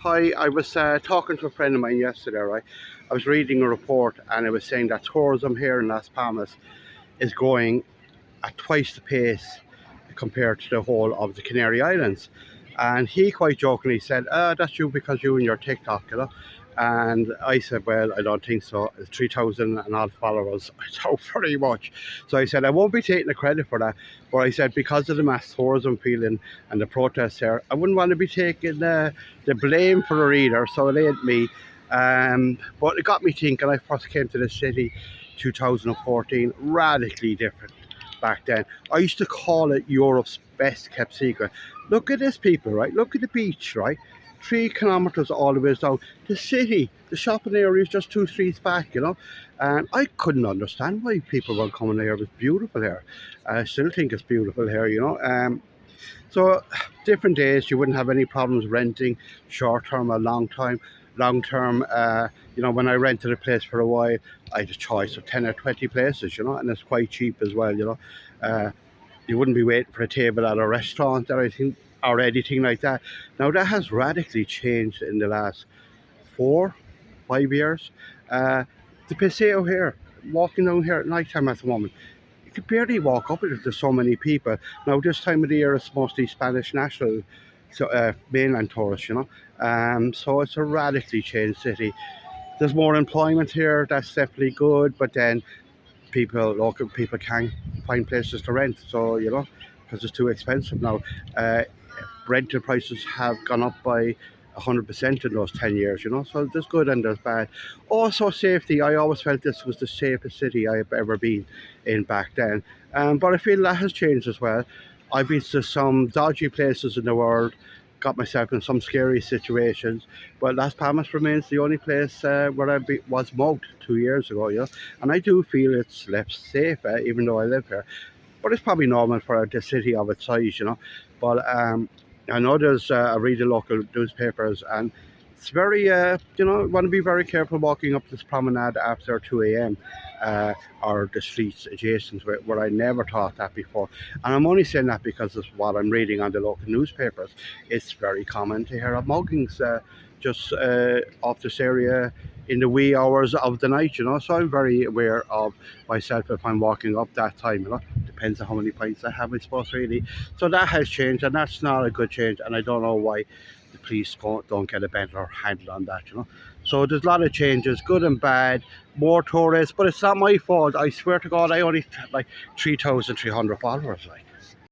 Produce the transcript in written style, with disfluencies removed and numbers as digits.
Hi, I was talking to a friend of mine yesterday, right? I was reading a report and it was saying that tourism here in Las Palmas is growing at twice the pace compared to the whole of the Canary Islands. And he quite jokingly said, that's you because you and your TikTok, you know. And I said, well, I don't think so. 3,000 and odd followers. I doubt very much. So I said, I won't be taking the credit for that. But I said, because of the mass tourism feeling and the protests here, I wouldn't want to be taking the blame for it either. So it ain't me. But it got me thinking. I first came to the city 2014, radically different back then. I used to call it Europe's best kept secret. Look at this, people, right? Look at the beach, right? 3 kilometers all the way down. The city, the shopping area is just 2 streets back, you know. And I couldn't understand why people were coming here. It was beautiful here. I still think it's beautiful here, you know. So different days, you wouldn't have any problems renting short term or long time. Long term, you know, when I rented a place for a while, I had a choice of 10 or 20 places, you know, and it's quite cheap as well, you know. You wouldn't be waiting for a table at a restaurant or anything like that. Now that has radically changed in the last 4, 5 years. The Paseo here, walking down here at night time at the moment, you could barely walk up it. There's so many people. Now this time of the year it's mostly Spanish national, so mainland tourists, you know. So it's a radically changed city. There's more employment here, that's definitely good, but then local people can't find places to rent, so you know, because it's too expensive now. Rental prices have gone up by 100% in those 10 years, you know, so there's good and there's bad. Also safety, I always felt this was the safest city I've ever been in back then, but I feel that has changed as well. I've been to some dodgy places in the world, got myself in some scary situations, but Las Palmas remains the only place where was mugged 2 years ago, you know, and I do feel it's left safe, even though I live here. But it's probably normal for the city of its size, you know. But I know I read the local newspapers, and it's very, you know, want to be very careful walking up this promenade after 2 a.m. Or the streets adjacent to it, where I never thought that before. And I'm only saying that because of what I'm reading on the local newspapers. It's very common to hear of muggings just off this area in the wee hours of the night, you know. So I'm very aware of myself if I'm walking up that time, you know. Depends on how many pints I have, I suppose, really. So that has changed, and that's not a good change, and I don't know why the police don't get a better handle on that, you know. So there's a lot of changes, good and bad, more tourists, but it's not my fault. I swear to God, I only have like 3,300 followers, like.